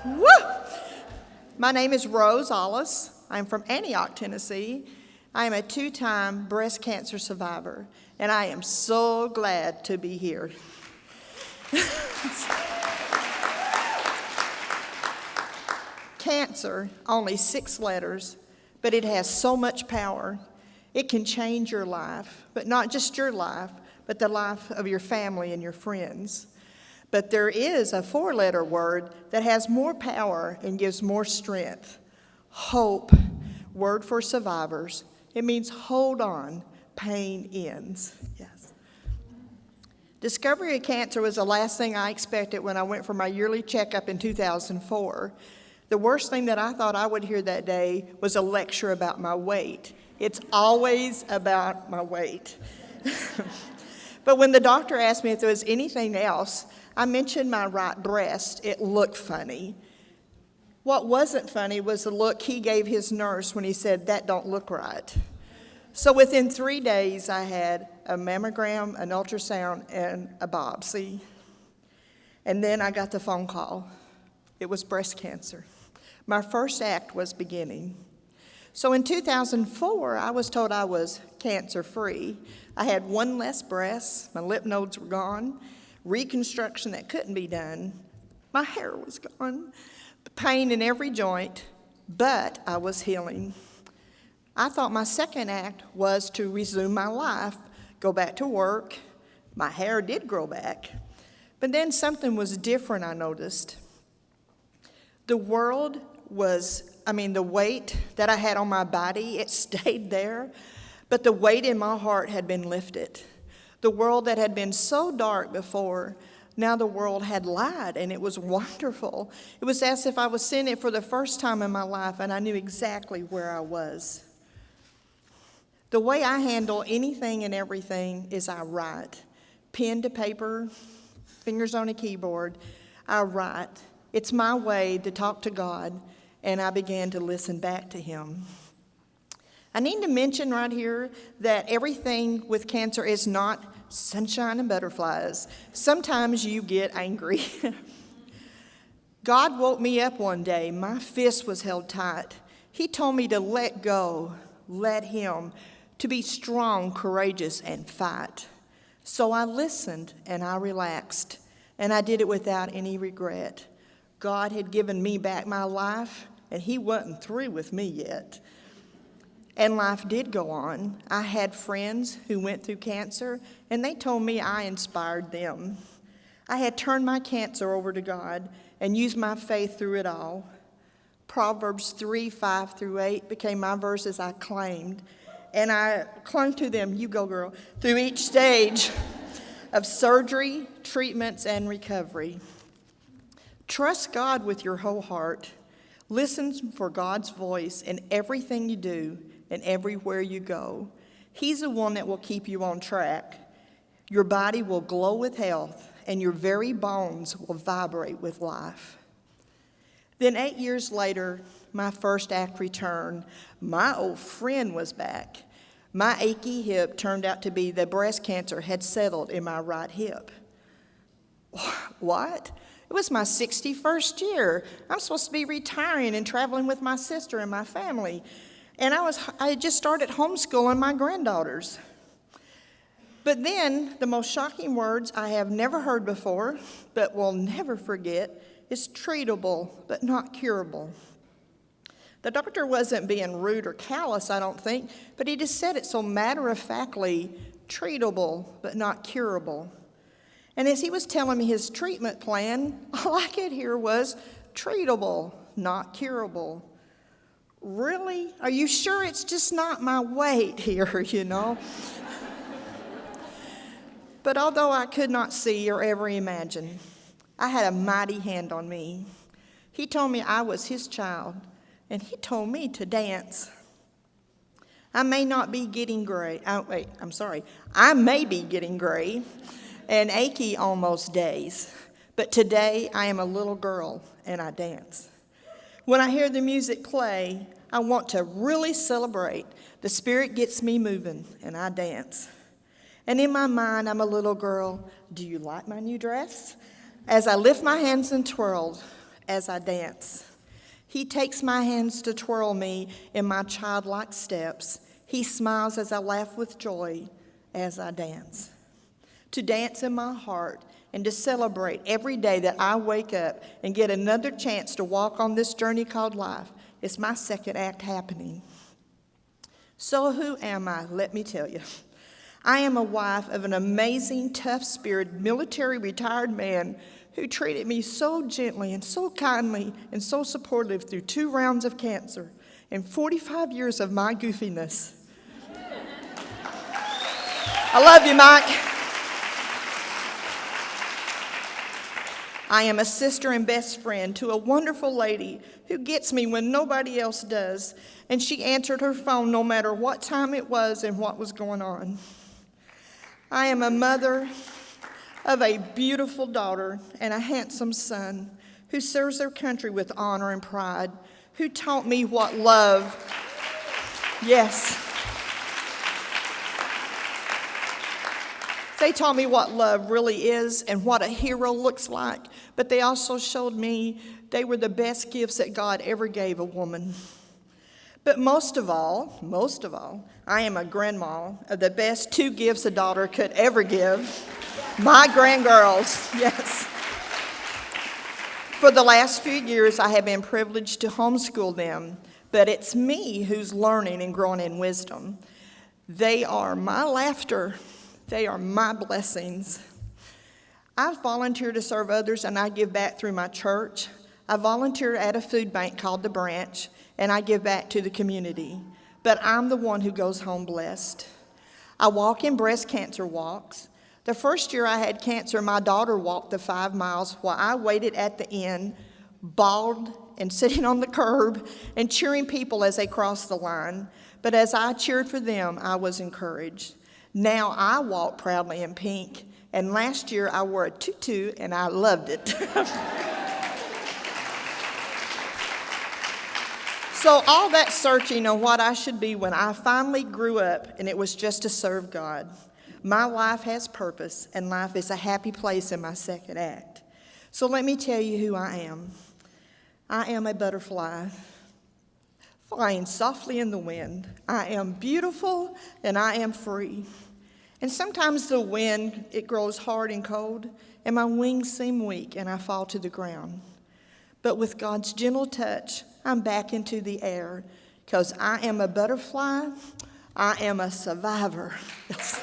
Woo! My name is Rose Ollis. I'm from Antioch, Tennessee. I am a 2-time breast cancer survivor, and I am so glad to be here. Cancer, only 6 letters, but it has so much power. It can change your life, but not just your life, but the life of your family and your friends. But there is a 4-letter word that has more power and gives more strength. Hope, word for survivors. It means hold on, pain ends. Yes. Discovery of cancer was the last thing I expected when I went for my yearly checkup in 2004. The worst thing that I thought I would hear that day was a lecture about my weight. It's always about my weight. But when the doctor asked me if there was anything else, I mentioned my right breast. It looked funny. What wasn't funny was the look he gave his nurse when he said, "That don't look right." So within 3 days, I had a mammogram, an ultrasound, and a biopsy. And then I got the phone call. It was breast cancer. My first act was beginning. So in 2004, I was told I was cancer-free. I had 1 less breast, my lymph nodes were gone, reconstruction that couldn't be done, my hair was gone, pain in every joint, but I was healing. I thought my second act was to resume my life, go back to work. My hair did grow back, but then something was different, I noticed. The weight that I had on my body, it stayed there, but the weight in my heart had been lifted. The world that had been so dark before, now the world had light, and it was wonderful. It was as if I was seeing it for the first time in my life, and I knew exactly where I was. The way I handle anything and everything is I write. Pen to paper, fingers on a keyboard, I write. It's my way to talk to God, and I began to listen back to Him. I need to mention right here that everything with cancer is not sunshine and butterflies. Sometimes you get angry. God woke me up one day. My fist was held tight. He told me to let go, let Him, to be strong, courageous, and fight. So I listened and I relaxed, and I did it without any regret. God had given me back my life, and He wasn't through with me yet. And life did go on. I had friends who went through cancer, and they told me I inspired them. I had turned my cancer over to God and used my faith through it all. Proverbs 3:5-8 became my verses I claimed, and I clung to them, you go girl, through each stage of surgery, treatments, and recovery. Trust God with your whole heart. Listen for God's voice in everything you do and everywhere you go. He's the one that will keep you on track. Your body will glow with health, and your very bones will vibrate with life. Then 8 years later, my first act returned. My old friend was back. My achy hip turned out to be the breast cancer had settled in my right hip. What? It was my 61st year. I'm supposed to be retiring and traveling with my sister and my family. And I had just started homeschooling my granddaughters. But then the most shocking words I have never heard before, but will never forget, is treatable, but not curable. The doctor wasn't being rude or callous, I don't think, but he just said it so matter-of-factly, treatable, but not curable. And as he was telling me his treatment plan, all I could hear was treatable, not curable. Really? Are you sure it's just not my weight here, you know? But although I could not see or ever imagine, I had a mighty hand on me. He told me I was His child, and He told me to dance. I may be getting gray and achy on most days, but today I am a little girl and I dance. When I hear the music play, I want to really celebrate. The Spirit gets me moving and I dance. And in my mind, I'm a little girl. Do you like my new dress? As I lift my hands and twirl, as I dance. He takes my hands to twirl me in my childlike steps. He smiles as I laugh with joy as I dance. To dance in my heart and to celebrate every day that I wake up and get another chance to walk on this journey called life is my second act happening. So who am I? Let me tell you. I am a wife of an amazing, tough-spirited, military retired man who treated me so gently and so kindly and so supportive through 2 rounds of cancer and 45 years of my goofiness. I love you, Mike. I am a sister and best friend to a wonderful lady who gets me when nobody else does, and she answered her phone no matter what time it was and what was going on. I am a mother of a beautiful daughter and a handsome son who serves their country with honor and pride, who taught me what love, yes, they taught me what love really is and what a hero looks like, but they also showed me they were the best gifts that God ever gave a woman. But most of all, I am a grandma of the best 2 gifts a daughter could ever give. My grandgirls, yes. For the last few years, I have been privileged to homeschool them, but it's me who's learning and growing in wisdom. They are my laughter. They are my blessings. I volunteer to serve others, and I give back through my church. I volunteer at a food bank called The Branch, and I give back to the community. But I'm the one who goes home blessed. I walk in breast cancer walks. The first year I had cancer, my daughter walked the 5 miles while I waited at the end, bawled and sitting on the curb and cheering people as they crossed the line. But as I cheered for them, I was encouraged. Now I walk proudly in pink, and last year I wore a tutu and I loved it. So all that searching on what I should be when I finally grew up, and it was just to serve God. My life has purpose, and life is a happy place in my second act. So let me tell you who I am. I am a butterfly flying softly in the wind. I am beautiful, and I am free. And sometimes the wind, it grows hard and cold, and my wings seem weak, and I fall to the ground. But with God's gentle touch, I'm back into the air, because I am a butterfly. I am a survivor. Yes.